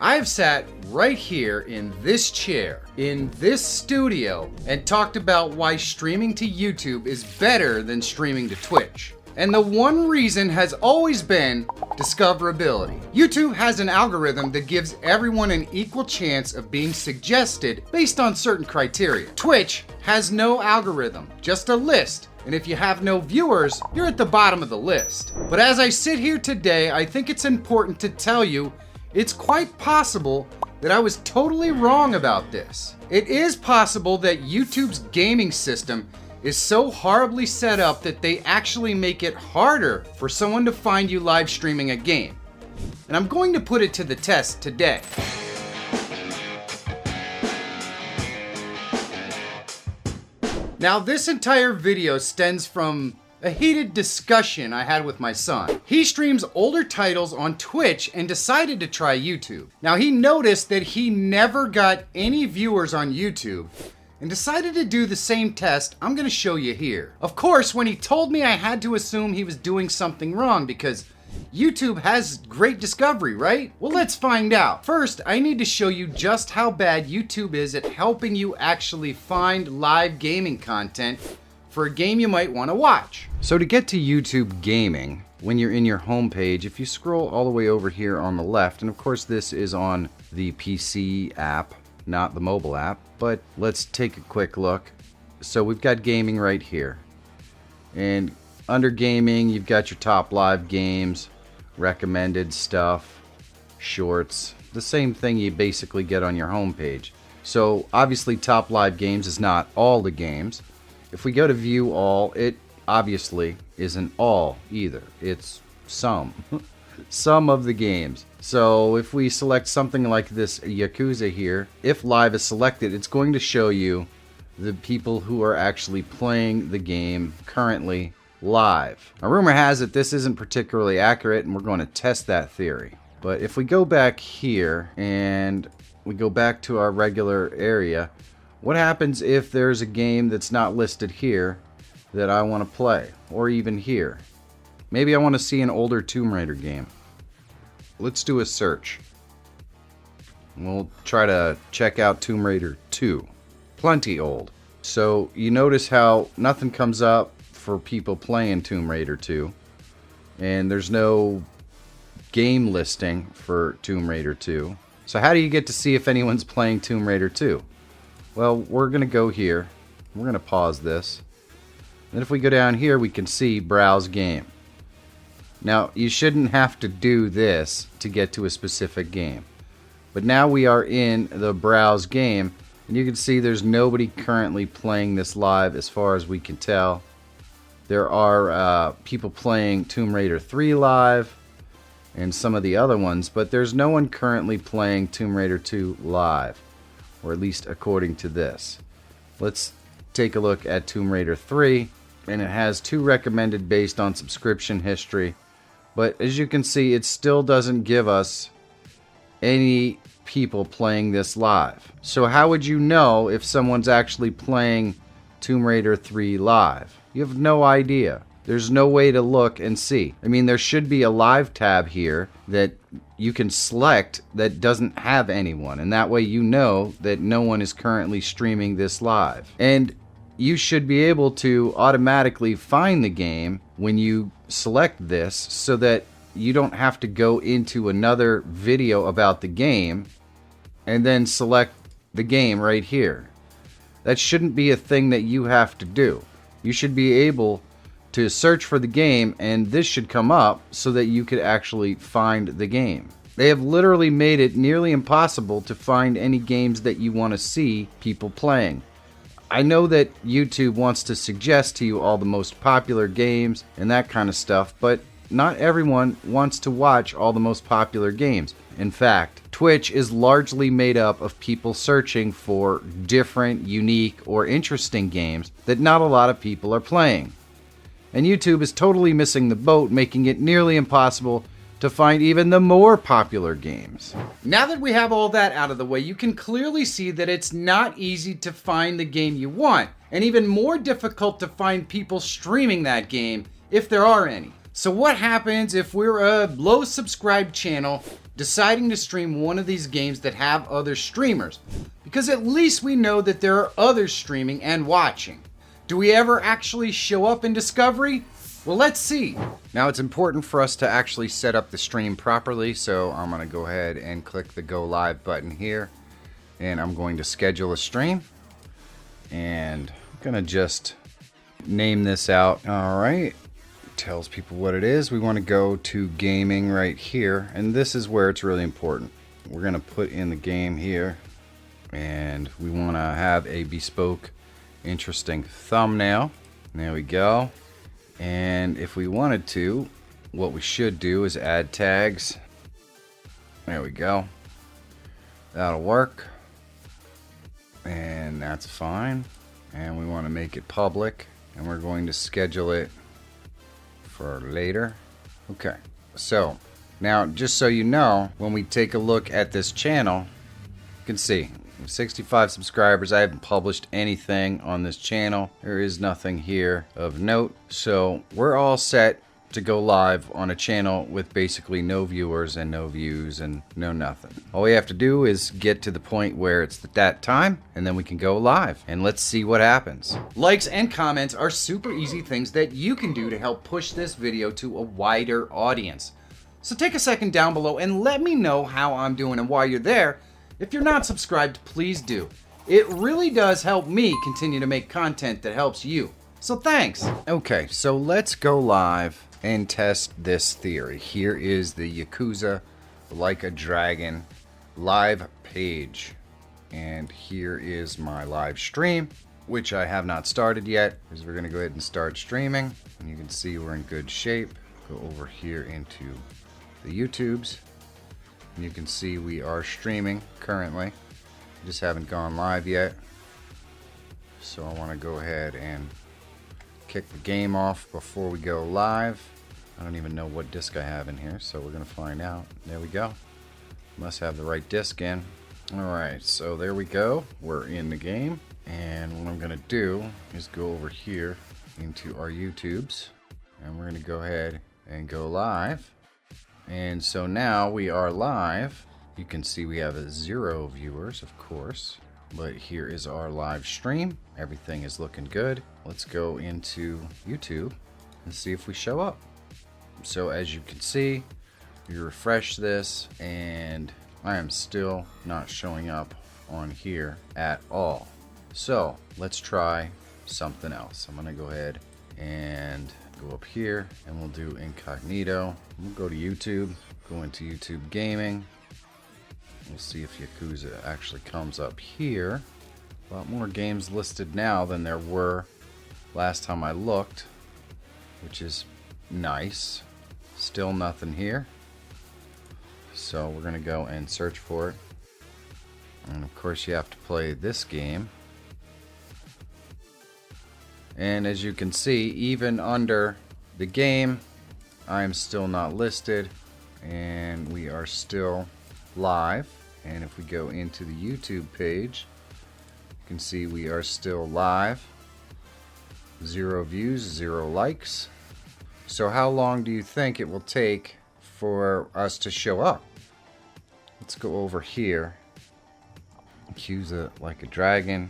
I've sat right here in this chair, in this studio, and talked about why streaming to YouTube is better than streaming to Twitch. And the one reason has always been discoverability. YouTube has an algorithm that gives everyone an equal chance of being suggested based on certain criteria. Twitch has no algorithm, just a list. And if you have no viewers, you're at the bottom of the list. But as I sit here today, I think it's important to tell you it's quite possible that I was totally wrong about this. It is possible that YouTube's gaming system is so horribly set up that they actually make it harder for someone to find you live streaming a game. And I'm going to put it to the test today. Now, this entire video stems from a heated discussion I had with my son. He streams older titles on Twitch and decided to try YouTube. Now, he noticed that he never got any viewers on YouTube and decided to do the same test I'm gonna show you here. Of course, when he told me, I had to assume he was doing something wrong because YouTube has great discovery, right? Well, let's find out. First, I need to show you just how bad YouTube is at helping you actually find live gaming content for a game you might want to watch. So to get to YouTube gaming, when you're in your home page, if you scroll all the way over here on the left, and of course this is on the PC app, not the mobile app, but let's take a quick look. So we've got gaming right here. And under gaming, you've got your top live games, recommended stuff, shorts, the same thing you basically get on your home page. So obviously top live games is not all the games. If we go to view all, it obviously isn't all either. It's some. Some of the games. So if we select something like this Yakuza here, if live is selected, it's going to show you the people who are actually playing the game currently live. Now, rumor has it this isn't particularly accurate, and we're going to test that theory. But if we go back here and we go back to our regular area, what happens if there's a game that's not listed here that I want to play, or even here? Maybe I want to see an older Tomb Raider game. Let's do a search. We'll try to check out Tomb Raider 2. Plenty old. So you notice how nothing comes up for people playing Tomb Raider 2. And there's no game listing for Tomb Raider 2. So how do you get to see if anyone's playing Tomb Raider 2? Well, we're going to go here. We're going to pause this. And if we go down here, we can see Browse Game. Now, you shouldn't have to do this to get to a specific game. But now we are in the Browse Game, and you can see there's nobody currently playing this live as far as we can tell. There are people playing Tomb Raider 3 live and some of the other ones, but there's no one currently playing Tomb Raider 2 live, or at least according to this. Let's take a look at Tomb Raider 3, and it has 2 recommended based on subscription history. But as you can see, it still doesn't give us any people playing this live. So how would you know if someone's actually playing Tomb Raider 3 live? You have no idea. There's no way to look and see. I mean, there should be a live tab here that you can select that doesn't have anyone. And that way you know that no one is currently streaming this live. And you should be able to automatically find the game when you select this, so that you don't have to go into another video about the game and then select the game right here. That shouldn't be a thing that you have to do. You should be able to search for the game, and this should come up so that you could actually find the game. They have literally made it nearly impossible to find any games that you want to see people playing. I know that YouTube wants to suggest to you all the most popular games and that kind of stuff, but not everyone wants to watch all the most popular games. In fact, Twitch is largely made up of people searching for different, unique, or interesting games that not a lot of people are playing. And YouTube is totally missing the boat, making it nearly impossible to find even the more popular games. Now that we have all that out of the way, you can clearly see that it's not easy to find the game you want, and even more difficult to find people streaming that game, if there are any. So what happens if we're a low subscribed channel deciding to stream one of these games that have other streamers, because at least we know that there are others streaming and watching. Do we ever actually show up in Discovery? Well, let's see. Now, it's important for us to actually set up the stream properly, so I'm going to go ahead and click the Go Live button here, and I'm going to schedule a stream, and I'm going to just name this out. All right. Tells people what it is. We want to go to gaming right here, and this is where it's really important. We're going to put in the game here, and we want to have a bespoke, interesting thumbnail. There we go. And if we wanted to, what we should do is add tags. There we go. That'll work. And that's fine. And we want to make it public, and we're going to schedule it for later. Okay, so now just so you know, when we take a look at this channel, you can see 65 subscribers. I haven't published anything on this channel. There is nothing here of note, so we're all set to go live on a channel with basically no viewers and no views and no nothing. All we have to do is get to the point where it's that time, and then we can go live, and let's see what happens. Likes and comments are super easy things that you can do to help push this video to a wider audience. So take a second down below and let me know how I'm doing, and while you're there, if you're not subscribed, please do. It really does help me continue to make content that helps you. So thanks. Okay, so let's go live and test this theory. Here is the Yakuza Like a Dragon live page. And here is my live stream, which I have not started yet, because we're going to go ahead and start streaming. And you can see we're in good shape. Go over here into the YouTubes. And you can see we are streaming currently. Just haven't gone live yet. So I want to go ahead and kick the game off before we go live. I don't even know what disc I have in here, so we're going to find out. There we go. Must have the right disc in. Alright, so there we go. We're in the game. And what I'm going to do is go over here into our YouTubes. And we're going to go ahead and go live. And so now we are live. You can see we have 0 viewers, of course. But here is our live stream. Everything is looking good. Let's go into YouTube and see if we show up. So as you can see, you refresh this and I am still not showing up on here at all. So let's try something else. I'm gonna go ahead and go up here and we'll do incognito. We'll go to YouTube, go into YouTube gaming. We'll see if Yakuza actually comes up here. A lot more games listed now than there were last time I looked, which is nice. Still nothing here. So we're going to go and search for it. And of course you have to play this game. And as you can see, even under the game, I'm still not listed. And we are still live. And if we go into the YouTube page, you can see we are still live. 0 views, 0 likes. So how long do you think it will take for us to show up? Let's go over here. Yakuza Like a Dragon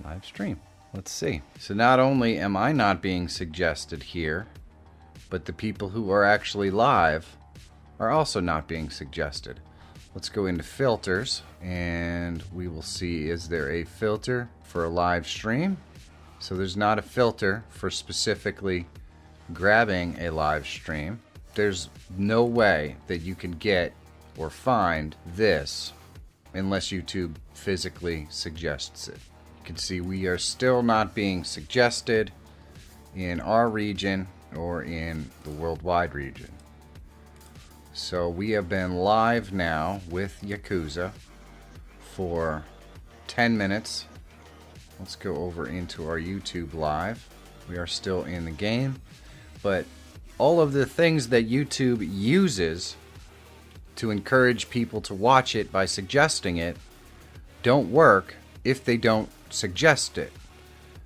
live stream. Let's see. So not only am I not being suggested here, but the people who are actually live are also not being suggested. Let's go into filters and we will see, is there a filter for a live stream? So there's not a filter for specifically grabbing a live stream. There's no way that you can get or find this unless YouTube physically suggests it. You can see we are still not being suggested in our region or in the worldwide region. So we have been live now with Yakuza for 10 minutes. Let's go over into our YouTube live. We are still in the game, but all of the things that YouTube uses to encourage people to watch it by suggesting it don't work if they don't suggest it.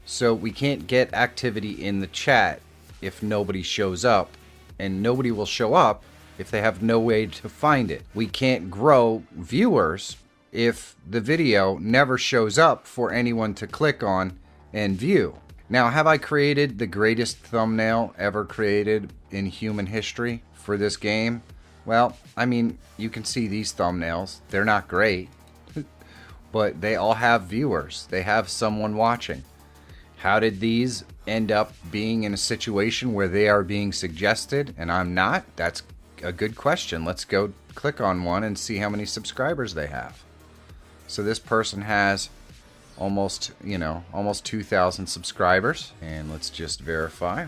So we can't get activity in the chat if nobody shows up, and nobody will show up if they have no way to find it. We can't grow viewers if the video never shows up for anyone to click on and view. Now, have I created the greatest thumbnail ever created in human history for this game? Well, I mean, you can see these thumbnails. They're not great, but they all have viewers. They have someone watching. How did these end up being in a situation where they are being suggested and I'm not? That's a good question. Let's go click on one and see how many subscribers they have. So this person has almost 2,000 subscribers. And let's just verify.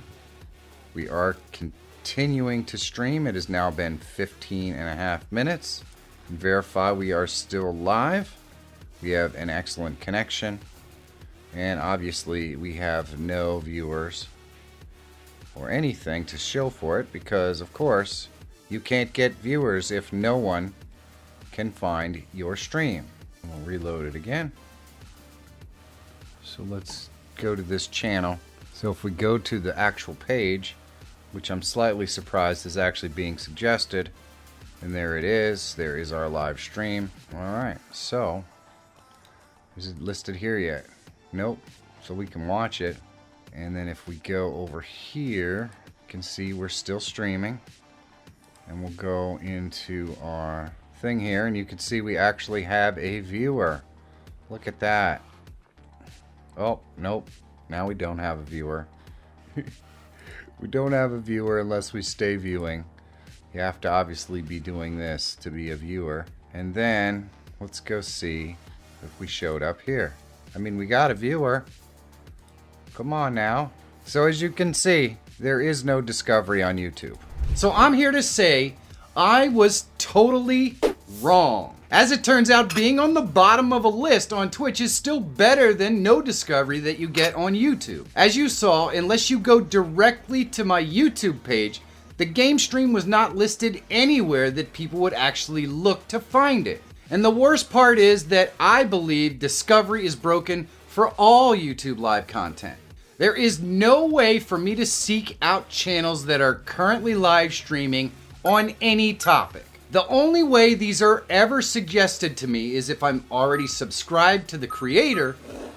We are continuing to stream. It has now been 15.5 minutes. Verify we are still live. We have an excellent connection. And obviously we have no viewers or anything to show for it because, of course, you can't get viewers if no one can find your stream. We'll reload it again. So let's go to this channel. So if we go to the actual page, which I'm slightly surprised is actually being suggested, and there it is. There is our live stream. Alright, so is it listed here yet? Nope. So we can watch it. And then if we go over here, you can see we're still streaming. And we'll go into our thing here, and you can see we actually have a viewer. Look at that. Oh, nope. Now we don't have a viewer. We don't have a viewer unless we stay viewing. You have to obviously be doing this to be a viewer. And then let's go see if we showed up here. I mean, we got a viewer. Come on now. So as you can see, there is no discovery on YouTube. So I'm here to say I was totally wrong. As it turns out, being on the bottom of a list on Twitch is still better than no discovery that you get on YouTube. As you saw, unless you go directly to my YouTube page, the game stream was not listed anywhere that people would actually look to find it. And the worst part is that I believe discovery is broken for all YouTube live content. There is no way for me to seek out channels that are currently live streaming on any topic. The only way these are ever suggested to me is if I'm already subscribed to the creator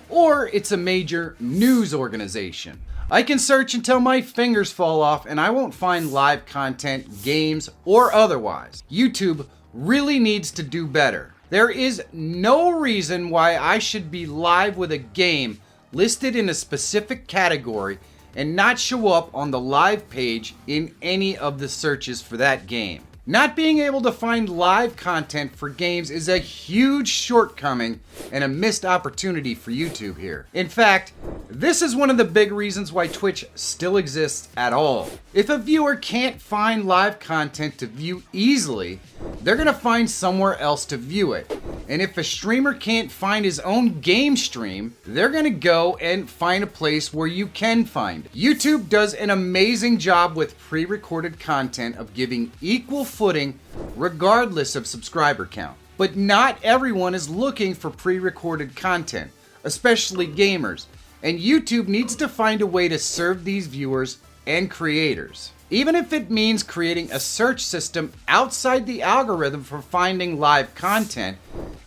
or it's a major news organization. I can search until my fingers fall off and I won't find live content, games, or otherwise. YouTube really needs to do better. There is no reason why I should be live with a game listed in a specific category and not show up on the live page in any of the searches for that game. Not being able to find live content for games is a huge shortcoming and a missed opportunity for YouTube here. In fact, this is one of the big reasons why Twitch still exists at all. If a viewer can't find live content to view easily, they're gonna find somewhere else to view it. And if a streamer can't find his own game stream, they're gonna go and find a place where you can find it. YouTube does an amazing job with pre-recorded content of giving equal footing regardless of subscriber count. But not everyone is looking for pre-recorded content, especially gamers. And YouTube needs to find a way to serve these viewers and creators. Even if it means creating a search system outside the algorithm for finding live content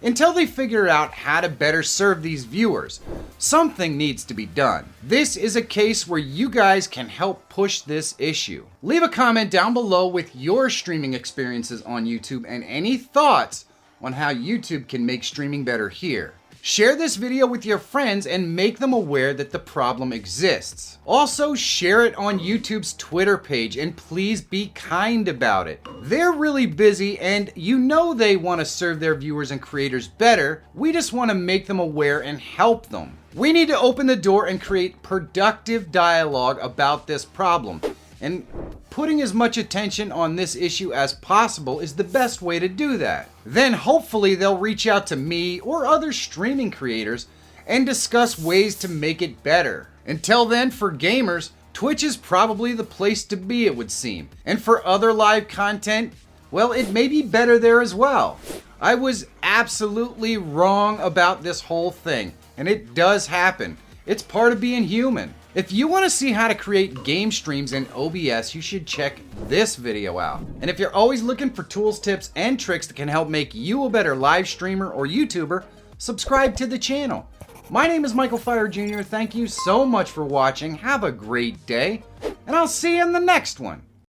until they figure out how to better serve these viewers. Something needs to be done. This is a case where you guys can help push this issue. Leave a comment down below with your streaming experiences on YouTube and any thoughts on how YouTube can make streaming better here. Share this video with your friends and make them aware that the problem exists. Also, share it on YouTube's Twitter page and please be kind about it. They're really busy and you know they want to serve their viewers and creators better. We just want to make them aware and help them. We need to open the door and create productive dialogue about this problem. And putting as much attention on this issue as possible is the best way to do that. Then hopefully they'll reach out to me or other streaming creators and discuss ways to make it better. Until then, for gamers, Twitch is probably the place to be, it would seem. And for other live content, well, it may be better there as well. I was absolutely wrong about this whole thing, and it does happen. It's part of being human. If you want to see how to create game streams in OBS, you should check this video out. And if you're always looking for tools, tips, and tricks that can help make you a better live streamer or YouTuber, subscribe to the channel. My name is Michael Feyrer Jr. Thank you so much for watching. Have a great day, and I'll see you in the next one.